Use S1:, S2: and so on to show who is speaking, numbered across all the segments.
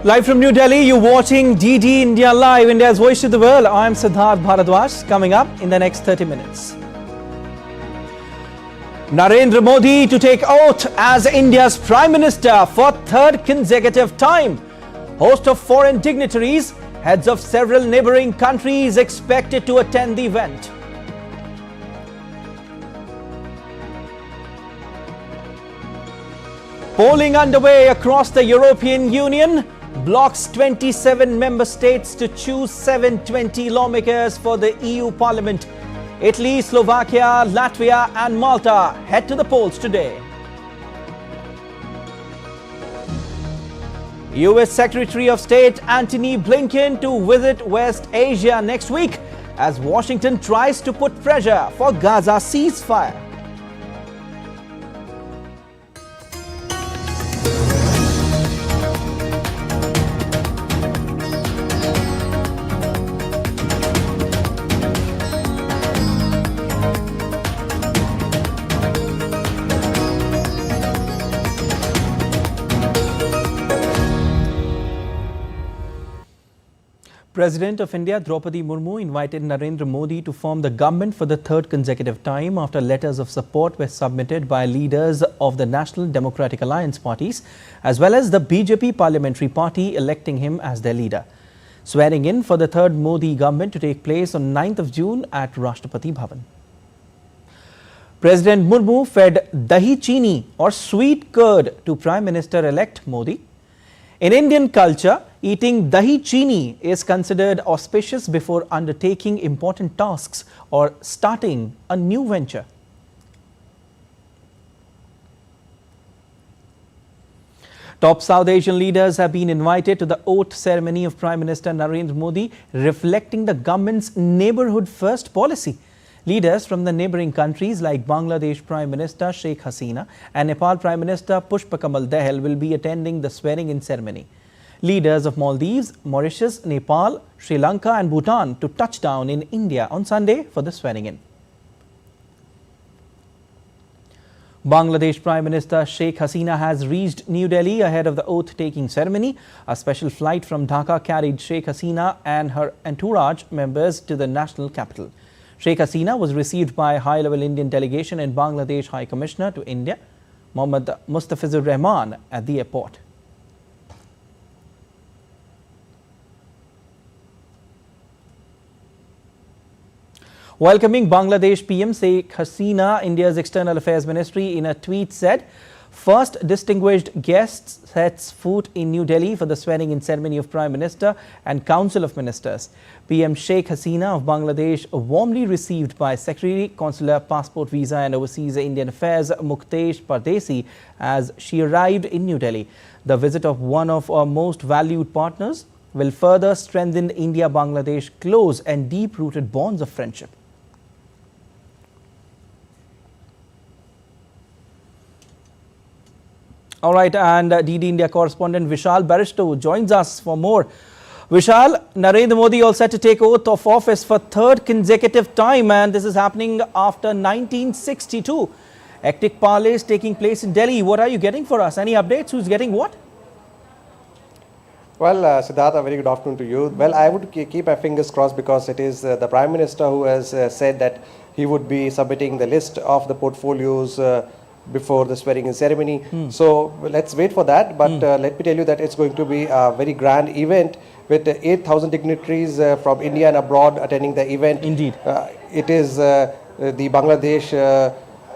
S1: Live from New Delhi, you're watching DD India Live, India's voice to the world. I'm Siddharth Bharadwaj. Coming up in the next 30 minutes. Narendra Modi to take oath as India's Prime Minister for third consecutive time. Host of foreign dignitaries, heads of several neighboring countries expected to attend the event. Polling underway across the European Union. Blocks 27 member states to choose 720 lawmakers for the EU Parliament. Italy, Slovakia, Latvia and Malta head to the polls today. US Secretary of State Antony Blinken to visit West Asia next week as Washington tries to put pressure for Gaza ceasefire. President of India Draupadi Murmu invited Narendra Modi to form the government for the third consecutive time after letters of support were submitted by leaders of the National Democratic Alliance parties as well as the BJP parliamentary party electing him as their leader. Swearing in for the third Modi government to take place on 9th of June at Rashtrapati Bhavan. President Murmu fed dahi chini or sweet curd to Prime Minister-elect Modi. In Indian culture, eating dahi chini is considered auspicious before undertaking important tasks or starting a new venture. Top South Asian leaders have been invited to the oath ceremony of Prime Minister Narendra Modi, reflecting the government's neighbourhood first policy. Leaders from the neighbouring countries like Bangladesh Prime Minister Sheikh Hasina and Nepal Prime Minister Pushpa Kamal Dahal will be attending the swearing-in ceremony. Leaders of Maldives, Mauritius, Nepal, Sri Lanka and Bhutan to touch down in India on Sunday for the swearing-in. Bangladesh Prime Minister Sheikh Hasina has reached New Delhi ahead of the oath-taking ceremony. A special flight from Dhaka carried Sheikh Hasina and her entourage members to the national capital. Sheikh Hasina was received by high-level Indian delegation and Bangladesh High Commissioner to India, Mohammad Mustafizur Rahman, at the airport. Welcoming Bangladesh PM Sheikh Hasina, India's External Affairs Ministry in a tweet said, first distinguished guest sets foot in New Delhi for the swearing-in ceremony of Prime Minister and Council of Ministers. PM Sheikh Hasina of Bangladesh warmly received by Secretary, Consular, Passport, Visa and Overseas Indian Affairs Muktesh Pardesi as she arrived in New Delhi. The visit of one of our most valued partners will further strengthen India-Bangladesh close and deep-rooted bonds of friendship. All right, and DD India correspondent Vishal Baristo joins us for more. Vishal, Narendra Modi all set to take oath of office for third consecutive time, and this is happening after 1962. Hectic parleys taking place in Delhi. What are you getting for us? Any updates? Who's getting what?
S2: Well, Siddharth, a very good afternoon to you. Well, I would keep my fingers crossed because it is the Prime Minister who has said that he would be submitting the list of the portfolios before the swearing-in ceremony. So let's wait for that. But let me tell you that it's going to be a very grand event with 8,000 dignitaries from India and abroad attending the event.
S1: Indeed.
S2: It is the Bangladesh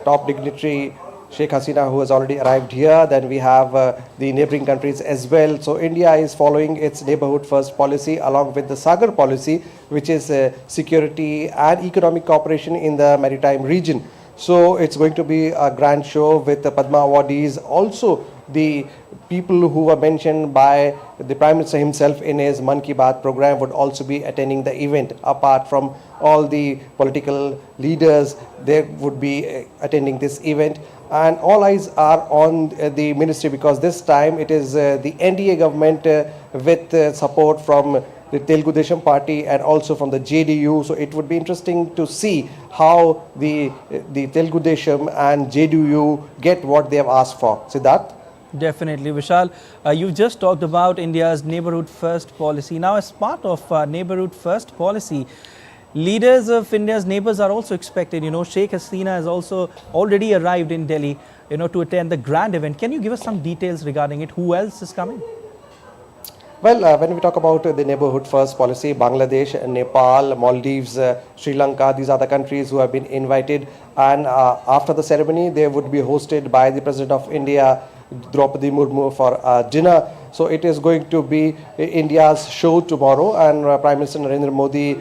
S2: top dignitary Sheikh Hasina who has already arrived here. Then we have the neighboring countries as well. So India is following its neighborhood first policy along with the Sagar policy, which is security and economic cooperation in the maritime region. So it's going to be a grand show with the Padma awardees. Also, the people who were mentioned by the Prime Minister himself in his Man Ki Baat program would also be attending the event. Apart from all the political leaders, they would be attending this event. And all eyes are on the ministry because this time it is the NDA government with support from the Telugu Desam party and also from the JDU. So it would be interesting to see how the Telugu Desam and JDU get what they have asked for. Siddharth?
S1: Definitely, Vishal. You just talked about India's neighborhood first policy. Now, as part of neighborhood first policy, leaders of India's neighbors are also expected. Sheikh Hasina has also already arrived in Delhi, to attend the grand event. Can you give us some details regarding it? Who else is coming?
S2: Well, when we talk about the neighborhood first policy, Bangladesh, Nepal, Maldives, Sri Lanka, these are the countries who have been invited. And after the ceremony, they would be hosted by the President of India, Draupadi Murmu, for dinner. So it is going to be India's show tomorrow, and Prime Minister Narendra Modi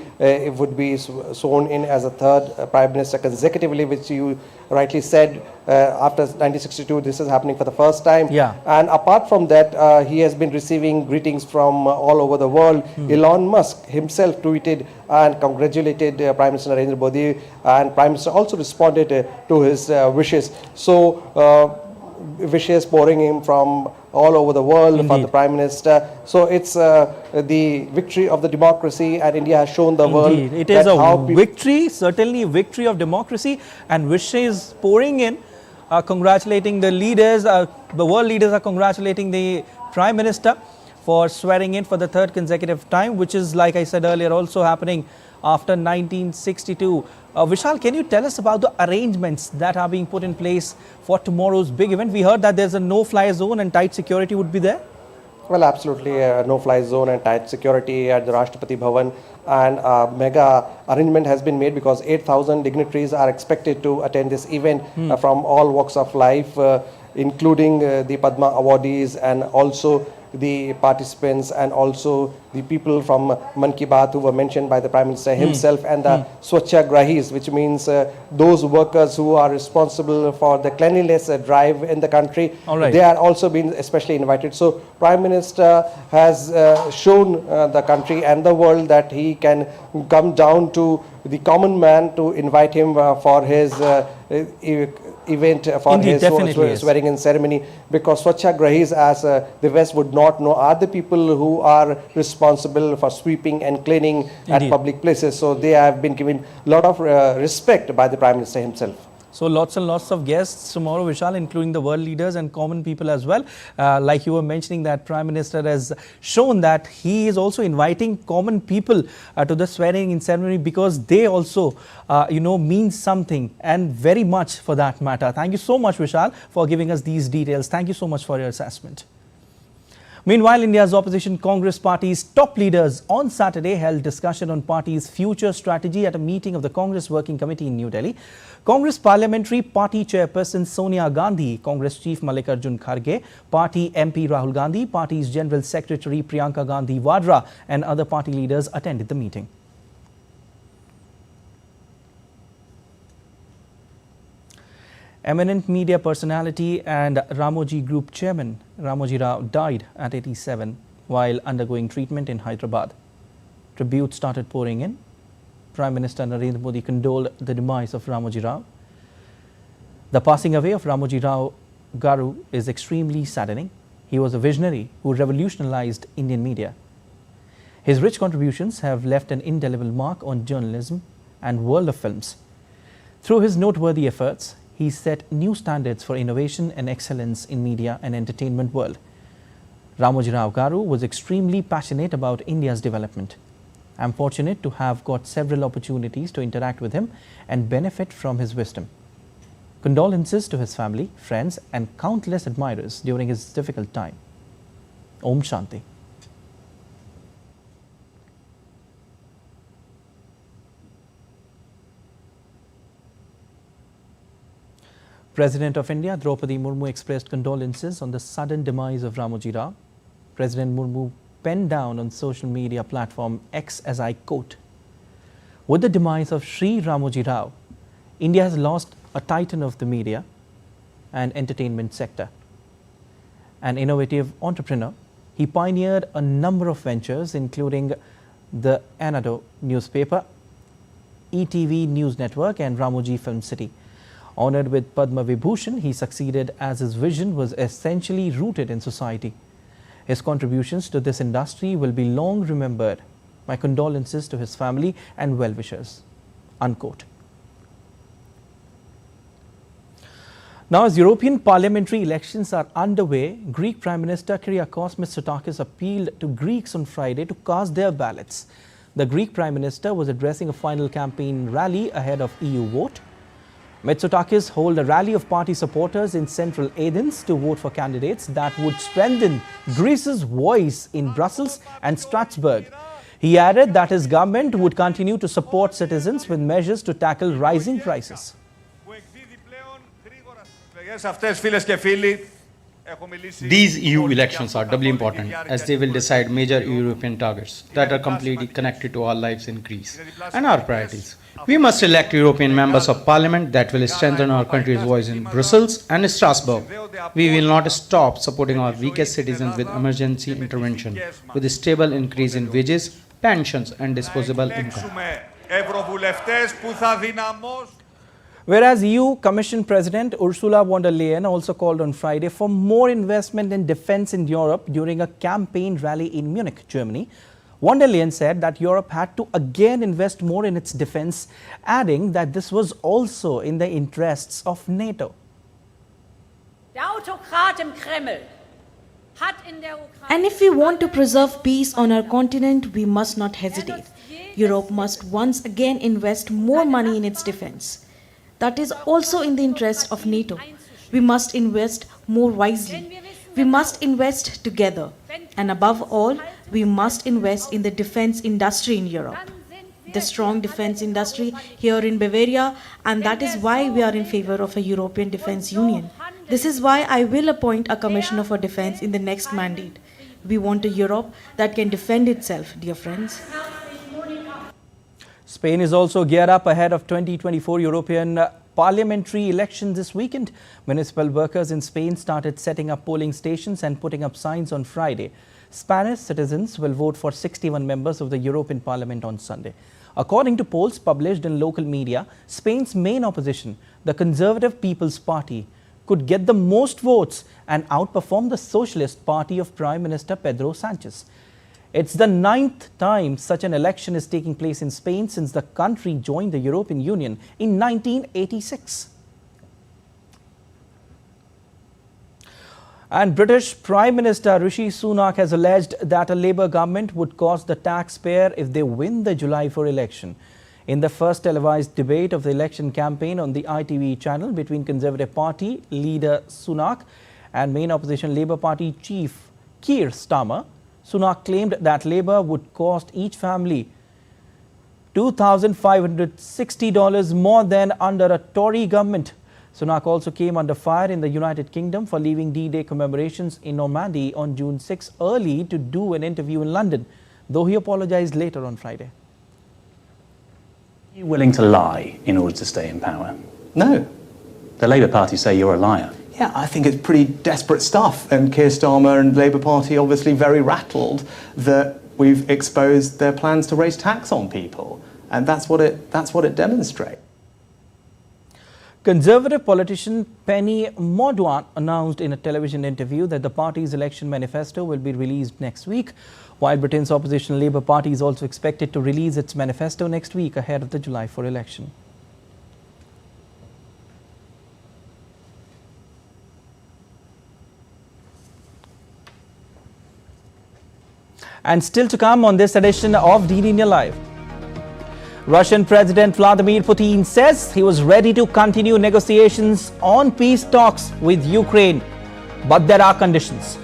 S2: would be sworn in as a third Prime Minister consecutively, which you rightly said, after 1962, this is happening for the first time.
S1: Yeah.
S2: And apart from that, he has been receiving greetings from all over the world. Elon Musk himself tweeted and congratulated Prime Minister Narendra Modi, and Prime Minister also responded to his wishes. So wishes pouring in from all over the world. Indeed. For the Prime Minister. So it's the victory of the democracy, and India has shown the world.
S1: It is a victory, certainly a victory of democracy, and wishes pouring in, congratulating the leaders. The world leaders are congratulating the Prime Minister for swearing in for the third consecutive time, which is, like I said earlier, also happening after 1962. Vishal, can you tell us about the arrangements that are being put in place for tomorrow's big event? We heard that there's a no-fly zone and tight security would be there.
S2: Well, absolutely, no-fly zone and tight security at the Rashtrapati Bhavan, and mega arrangement has been made because 8,000 dignitaries are expected to attend this event from all walks of life, including the Padma awardees and also the participants, and also the people from Man Ki Baat who were mentioned by the Prime Minister himself, and the Swachhagrahis, which means those workers who are responsible for the cleanliness drive in the country.
S1: Right.
S2: They are also being especially invited. So Prime Minister has shown the country and the world that he can come down to the common man to invite him for his event, for his swearing in ceremony, because Swachhagrahis, as the West would not know, are the people who are responsible for sweeping and cleaning at public places. So they have been given a lot of respect by the Prime Minister himself.
S1: So lots and lots of guests tomorrow, Vishal, including the world leaders and common people as well. Like you were mentioning, that Prime Minister has shown that he is also inviting common people to the swearing in ceremony, because they also, mean something, and very much for that matter. Thank you so much, Vishal, for giving us these details. Thank you so much for your assessment. Meanwhile, India's opposition Congress party's top leaders on Saturday held discussion on party's future strategy at a meeting of the Congress Working Committee in New Delhi. Congress Parliamentary Party Chairperson Sonia Gandhi, Congress Chief Mallikarjun Kharge, Party MP Rahul Gandhi, Party's General Secretary Priyanka Gandhi Vadra, and other party leaders attended the meeting. Eminent media personality and Ramoji Group chairman Ramoji Rao died at 87 while undergoing treatment in Hyderabad. Tribute started pouring in. Prime Minister Narendra Modi condoled the demise of Ramoji Rao. The passing away of Ramoji Rao Garu is extremely saddening. He was a visionary who revolutionized Indian media. His rich contributions have left an indelible mark on journalism and world of films. Through his noteworthy efforts, he set new standards for innovation and excellence in media and entertainment world. Ramoji Rao Garu was extremely passionate about India's development. I'm fortunate to have got several opportunities to interact with him and benefit from his wisdom. Condolences to his family, friends, and countless admirers during his difficult time. Om Shanti. President of India Draupadi Murmu expressed condolences on the sudden demise of Ramoji Rao. President Murmu penned down on social media platform X, as I quote, "With the demise of Sri Ramoji Rao, India has lost a titan of the media and entertainment sector. An innovative entrepreneur, he pioneered a number of ventures, including the Anado newspaper, ETV News Network, and Ramoji Film City. Honored with Padma Vibhushan, he succeeded as his vision was essentially rooted in society. His contributions to this industry will be long remembered. My condolences to his family and well-wishers." Unquote. Now, as European parliamentary elections are underway, Greek Prime Minister Kyriakos Mitsotakis appealed to Greeks on Friday to cast their ballots. The Greek Prime Minister was addressing a final campaign rally ahead of EU vote. Mitsotakis held a rally of party supporters in central Athens to vote for candidates that would strengthen Greece's voice in Brussels and Strasbourg. He added that his government would continue to support citizens with measures to tackle rising prices.
S3: These EU elections are doubly important as they will decide major European targets that are completely connected to our lives in Greece and our priorities. We must elect European members of parliament that will strengthen our country's voice in Brussels and Strasbourg. We will not stop supporting our weakest citizens with emergency intervention, with a stable increase in wages, pensions and disposable income.
S1: Whereas EU Commission President Ursula von der Leyen also called on Friday for more investment in defense in Europe during a campaign rally in Munich, Germany. Von der Leyen said that Europe had to again invest more in its defense, adding that this was also in the interests of NATO.
S4: And if we want to preserve peace on our continent, we must not hesitate. Europe must once again invest more money in its defense. That is also in the interest of NATO. We must invest more wisely. We must invest together. And above all, we must invest in the defense industry in Europe. The strong defense industry here in Bavaria, and that is why we are in favor of a European Defense Union. This is why I will appoint a Commissioner for Defense in the next mandate. We want a Europe that can defend itself, dear friends.
S1: Spain is also geared up ahead of 2024 European parliamentary elections this weekend. Municipal workers in Spain started setting up polling stations and putting up signs on Friday. Spanish citizens will vote for 61 members of the European Parliament on Sunday. According to polls published in local media, Spain's main opposition, the Conservative People's Party, could get the most votes and outperform the Socialist Party of Prime Minister Pedro Sanchez. It's the 9th time such an election is taking place in Spain since the country joined the European Union in 1986. And British Prime Minister Rishi Sunak has alleged that a Labour government would cost the taxpayer if they win the July 4 election. In the first televised debate of the election campaign on the ITV channel between Conservative Party leader Sunak and main opposition Labour Party chief Keir Starmer, Sunak claimed that Labour would cost each family $2,560 more than under a Tory government. Sunak also came under fire in the United Kingdom for leaving D-Day commemorations in Normandy on June 6 early to do an interview in London, though he apologized later on Friday.
S5: Are you willing to lie in order to stay in power?
S6: No.
S5: The Labour Party say you're a liar.
S6: Yeah, I think it's pretty desperate stuff. And Keir Starmer and Labour Party obviously very rattled that we've exposed their plans to raise tax on people. And that's what it demonstrates.
S1: Conservative politician Penny Mordaunt announced in a television interview that the party's election manifesto will be released next week, while Britain's opposition Labour Party is also expected to release its manifesto next week ahead of the July 4 election. And still to come on this edition of DD India Live. Russian President Vladimir Putin says he was ready to continue negotiations on peace talks with Ukraine, but there are conditions.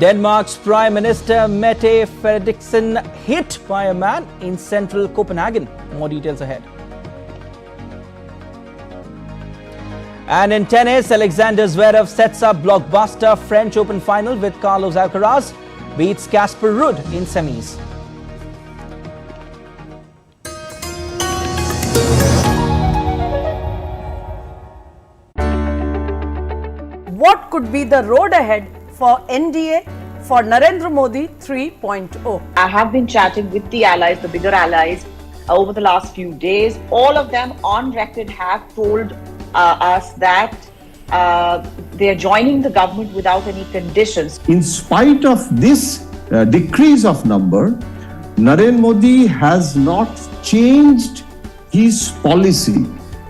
S1: Denmark's Prime Minister Mette Frederiksen hit by a man in central Copenhagen. More details ahead. And in tennis, Alexander Zverev sets up blockbuster French Open final with Carlos Alcaraz, beats Casper Ruud in semis.
S7: What could be the road ahead for NDA for Narendra Modi 3.0?
S8: I have been chatting with the allies, the bigger allies, over the last few days. All of them on record have told us that they are joining the government without any conditions.
S9: In spite of this decrease of number, Narendra Modi has not changed his policy.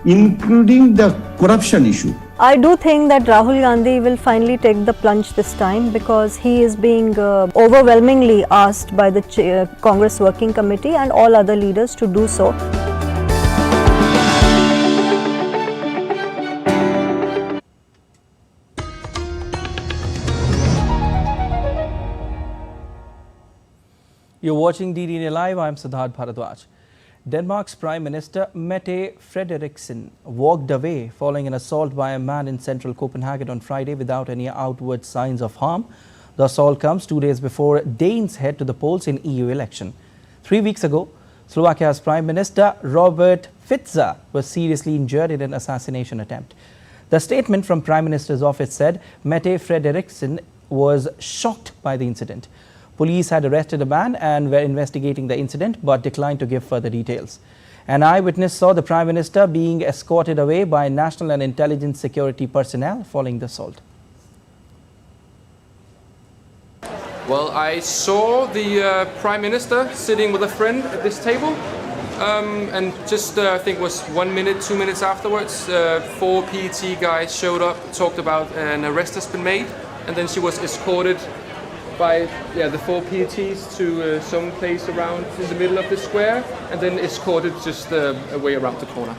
S9: including the corruption issue.
S10: I do think that Rahul Gandhi will finally take the plunge this time because he is being overwhelmingly asked by the Congress Working Committee and all other leaders to do so.
S1: You're watching DD Live. I'm Siddharth Bharadwaj. Denmark's Prime Minister Mette Frederiksen walked away following an assault by a man in central Copenhagen on Friday without any outward signs of harm. The assault comes 2 days before Danes head to the polls in EU election. 3 weeks ago, Slovakia's Prime Minister Robert Fico was seriously injured in an assassination attempt. The statement from Prime Minister's office said Mette Frederiksen was shocked by the incident. Police had arrested a man and were investigating the incident but declined to give further details. An eyewitness saw the Prime Minister being escorted away by national and intelligence security personnel following the assault.
S11: Well, I saw the Prime Minister sitting with a friend at this table, and just I think it was 1 minute, 2 minutes afterwards, 4 PET guys showed up, talked about an arrest has been made, and then she was escorted by the 4 PETs to some place around in the middle of the square, and then escorted just away around the corner.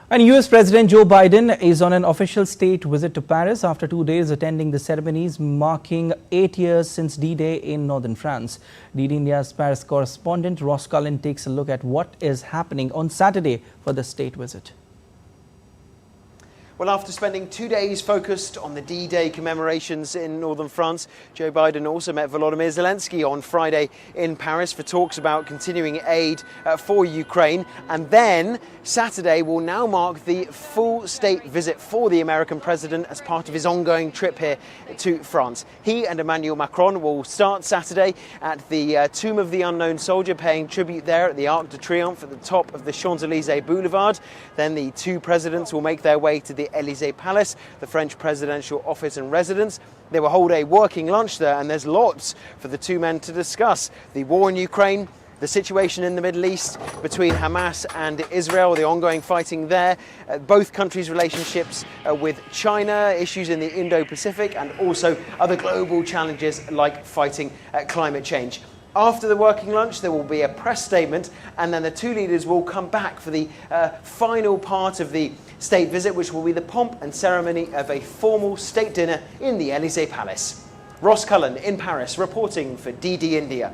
S1: And US President Joe Biden is on an official state visit to Paris after 2 days attending the ceremonies marking 8 years since D-Day in northern France. DD India's Paris correspondent Ross Cullen takes a look at what is happening on Saturday for the state visit.
S12: Well, after spending 2 days focused on the D-Day commemorations in northern France, Joe Biden also met Volodymyr Zelensky on Friday in Paris for talks about continuing aid for Ukraine. And then Saturday will now mark the full state visit for the American president as part of his ongoing trip here to France. He and Emmanuel Macron will start Saturday at the Tomb of the Unknown Soldier, paying tribute there at the Arc de Triomphe at the top of the Champs-Élysées Boulevard. Then the two presidents will make their way to the Élysée Palace, the French presidential office and residence. They will hold a working lunch there, and there's lots for the two men to discuss. The war in Ukraine, the situation in the Middle East between Hamas and Israel, the ongoing fighting there, both countries' relationships with China, issues in the Indo-Pacific, and also other global challenges like fighting climate change. After the working lunch, there will be a press statement, and then the two leaders will come back for the final part of the state visit, which will be the pomp and ceremony of a formal state dinner in the Élysée Palace. Ross Cullen in Paris, reporting for DD India.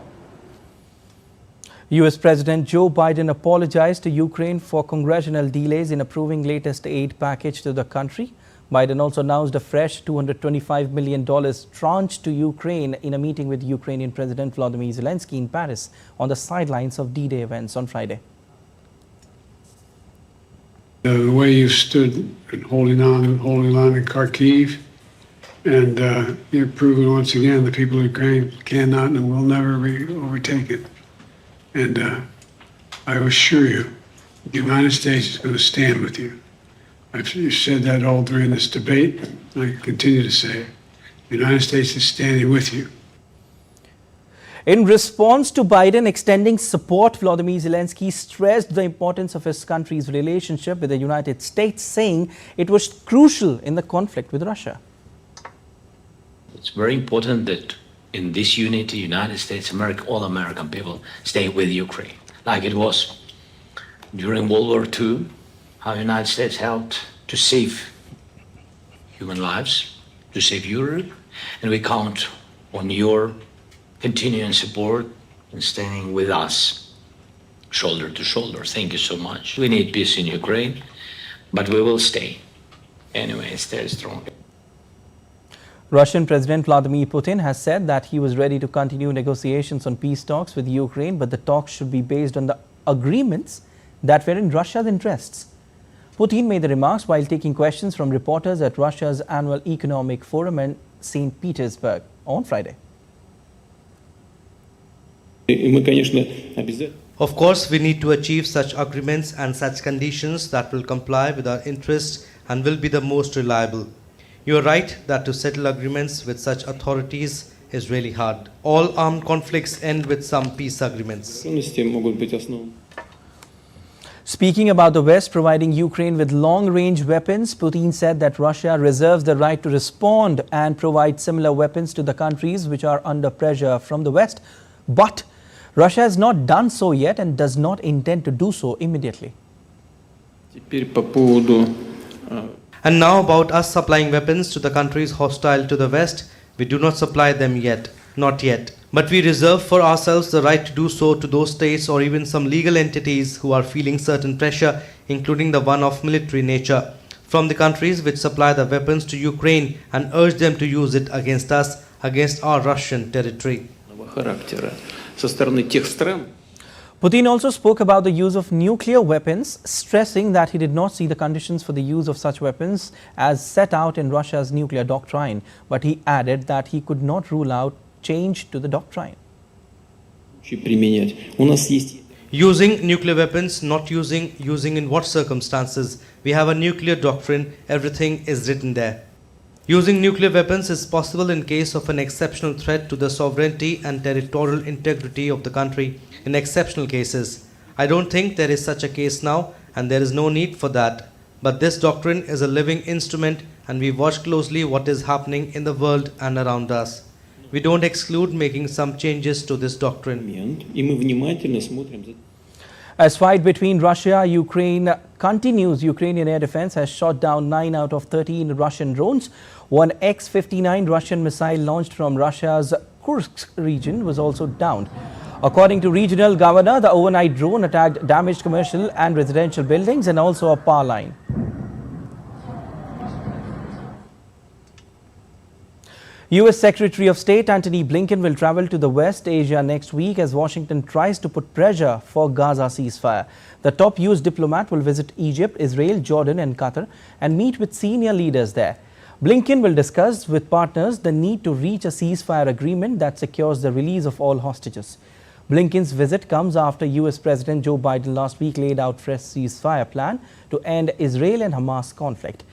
S1: US President Joe Biden apologized to Ukraine for congressional delays in approving latest aid package to the country. Biden also announced a fresh $225 million tranche to Ukraine in a meeting with Ukrainian President Volodymyr Zelensky in Paris on the sidelines of D-Day events on Friday.
S13: The way you stood and holding on in Kharkiv, and you've proven once again the people of Ukraine cannot and will never be overtaken. And I assure you, the United States is going to stand with you. You've said that all during this debate. I continue to say it. The United States is standing with you.
S1: In response to Biden extending support, Volodymyr Zelensky stressed the importance of his country's relationship with the United States, saying it was crucial in the conflict with Russia.
S14: It's very important that in this unity, United States, America, all American people stay with Ukraine, like it was during World War II, how the United States helped to save human lives, to save Europe, and we count on your continuing support and standing with us, shoulder to shoulder. Thank you so much. We need peace in Ukraine, but we will stay. Anyway, stay strong.
S1: Russian President Vladimir Putin has said that he was ready to continue negotiations on peace talks with Ukraine, but the talks should be based on the agreements that were in Russia's interests. Putin made the remarks while taking questions from reporters at Russia's annual economic forum in St. Petersburg on Friday.
S15: Of course, we need to achieve such agreements and such conditions that will comply with our interests and will be the most reliable. You are right that to settle agreements with such authorities is really hard. All armed conflicts end with some peace agreements.
S1: Speaking about the West providing Ukraine with long-range weapons, Putin said that Russia reserves the right to respond and provide similar weapons to the countries which are under pressure from the West. But Russia has not done so yet and does not intend to do so immediately.
S15: And now about us supplying weapons to the countries hostile to the West, we do not supply them yet, not yet. But we reserve for ourselves the right to do so to those states or even some legal entities who are feeling certain pressure, including the one of military nature, from the countries which supply the weapons to Ukraine and urge them to use it against us, against our Russian territory.
S1: Putin also spoke about the use of nuclear weapons, stressing that he did not see the conditions for the use of such weapons as set out in Russia's nuclear doctrine, but he added that he could not rule out change to the doctrine.
S15: Using nuclear weapons, not using in what circumstances. We have a nuclear doctrine, everything is written there. Using nuclear weapons is possible in case of an exceptional threat to the sovereignty and territorial integrity of the country in exceptional cases. I don't think there is such a case now, and there is no need for that. But this doctrine is a living instrument, and we watch closely what is happening in the world and around us. We don't exclude making some changes to this doctrine.
S1: As fight between Russia and Ukraine continues, Ukrainian air defense has shot down 9 out of 13 Russian drones. One X-59 Russian missile launched from Russia's Kursk region was also downed. According to regional governor, the overnight drone attacked damaged commercial and residential buildings and also a power line. U.S. Secretary of State Antony Blinken will travel to the West Asia next week as Washington tries to put pressure for Gaza ceasefire. The top U.S. diplomat will visit Egypt, Israel, Jordan and Qatar and meet with senior leaders there. Blinken will discuss with partners the need to reach a ceasefire agreement that secures the release of all hostages. Blinken's visit comes after U.S. President Joe Biden last week laid out fresh ceasefire plan to end Israel and Hamas conflict.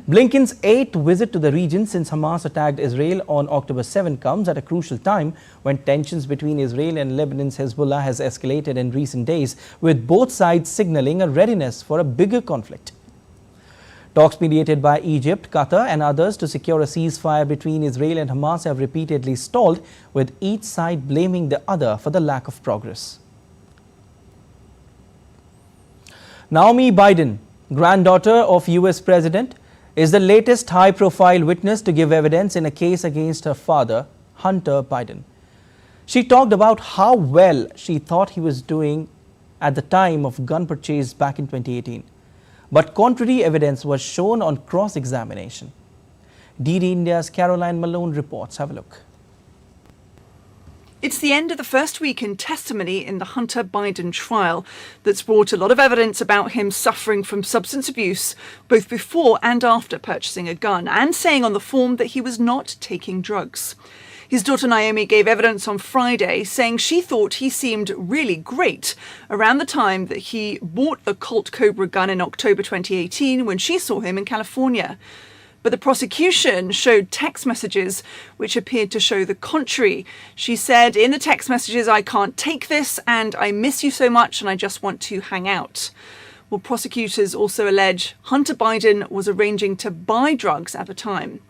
S1: Blinken's 8th visit to the region since Hamas attacked Israel on October 7 comes at a crucial time when tensions between Israel and Lebanon's Hezbollah has escalated in recent days, with both sides signaling a readiness for a bigger conflict. Talks mediated by Egypt, Qatar and others to secure a ceasefire between Israel and Hamas have repeatedly stalled, with each side blaming the other for the lack of progress. Naomi Biden, granddaughter of U.S. President, is the latest high-profile witness to give evidence in a case against her father, Hunter Biden. She talked about how well she thought he was doing at the time of gun purchase back in 2018. But contrary evidence was shown on cross-examination. DD India's Caroline Malone reports. Have a look.
S16: It's the end of the first week in testimony in the Hunter Biden trial that's brought a lot of evidence about him suffering from substance abuse both before and after purchasing a gun, and saying on the form that he was not taking drugs. His daughter Naomi gave evidence on Friday saying she thought he seemed really great around the time that he bought the Colt Cobra gun in October 2018 when she saw him in California. But the prosecution showed text messages which appeared to show the contrary. She said in the text messages, "I can't take this and I miss you so much and I just want to hang out." Well, prosecutors also allege Hunter Biden was arranging to buy drugs at the time.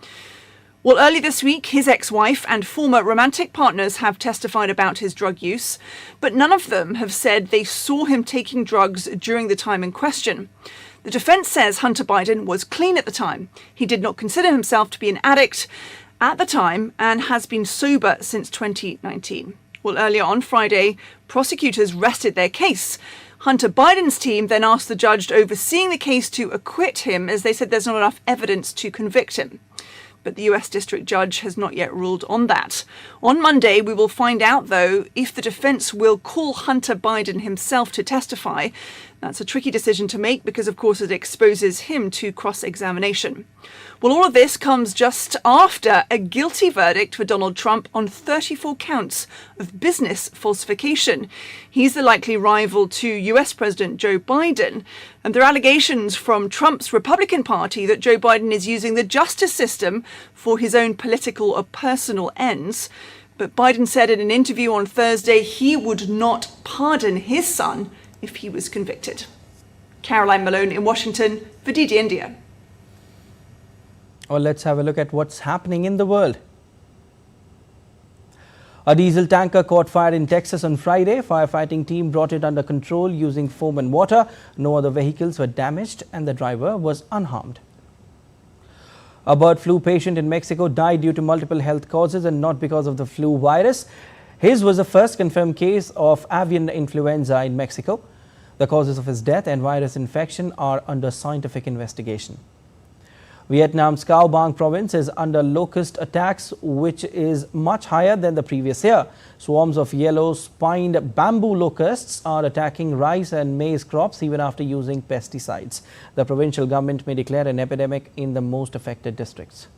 S16: Well, early this week, his ex-wife and former romantic partners have testified about his drug use, but none of them have said they saw him taking drugs during the time in question. The defense says Hunter Biden was clean at the time. He did not consider himself to be an addict at the time and has been sober since 2019. Well, earlier on Friday, prosecutors rested their case. Hunter Biden's team then asked the judge overseeing the case to acquit him, as they said there's not enough evidence to convict him. But the US district judge has not yet ruled on that. On Monday, we will find out, though, if the defense will call Hunter Biden himself to testify. That's a tricky decision to make because, of course, it exposes him to cross-examination. Well, all of this comes just after a guilty verdict for Donald Trump on 34 counts of business falsification. He's the likely rival to US President Joe Biden. And there are allegations from Trump's Republican Party that Joe Biden is using the justice system for his own political or personal ends. But Biden said in an interview on Thursday he would not pardon his son if he was convicted. Caroline Malone in Washington for DD India.
S1: Well, let's have a look at what's happening in the world. A diesel tanker caught fire in Texas on Friday. Firefighting team brought it under control using foam and water. No other vehicles were damaged and the driver was unharmed. A bird flu patient in Mexico died due to multiple health causes and not because of the flu virus. His was the first confirmed case of avian influenza in Mexico. The causes of his death and virus infection are under scientific investigation. Vietnam's Cao Bang province is under locust attacks, which is much higher than the previous year. Swarms of yellow spined bamboo locusts are attacking rice and maize crops even after using pesticides. The provincial government may declare an epidemic in the most affected districts.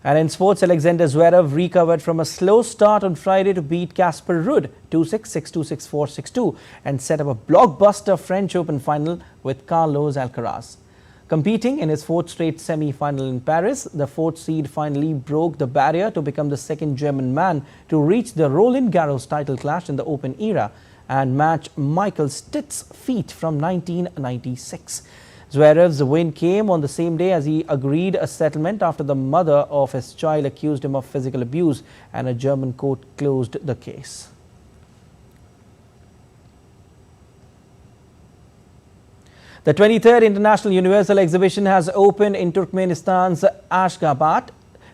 S1: And in sports, Alexander Zverev recovered from a slow start on Friday to beat Casper Ruud 2-6, 6-2, 6-4, 6-2 and set up a blockbuster French Open final with Carlos Alcaraz. Competing in his fourth straight semi-final in Paris, the fourth seed finally broke the barrier to become the second German man to reach the Roland Garros title clash in the Open era and match Michael Stitt's feat from 1996. Zverev's win came on the same day as he agreed a settlement after the mother of his child accused him of physical abuse and a German court closed the case. The 23rd International Universal Exhibition has opened in Turkmenistan's Ashgabat,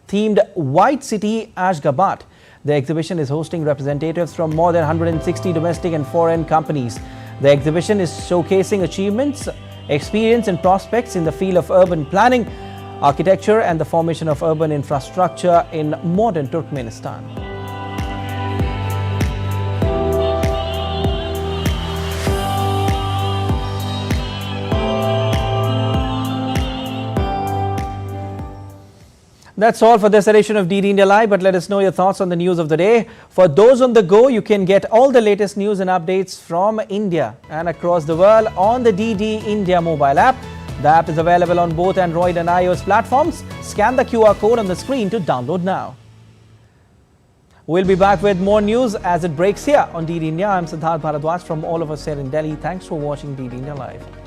S1: themed White City Ashgabat. The exhibition is hosting representatives from more than 160 domestic and foreign companies. The exhibition is showcasing achievements, experience and prospects in the field of urban planning, architecture and the formation of urban infrastructure in modern Turkmenistan. That's all for this edition of DD India Live, but let us know your thoughts on the news of the day. For those on the go, you can get all the latest news and updates from India and across the world on the DD India mobile app. The app is available on both Android and iOS platforms. Scan the QR code on the screen to download now. We'll be back with more news as it breaks here on DD India. I'm Siddharth Bharadwaj from all of us here in Delhi. Thanks for watching DD India Live.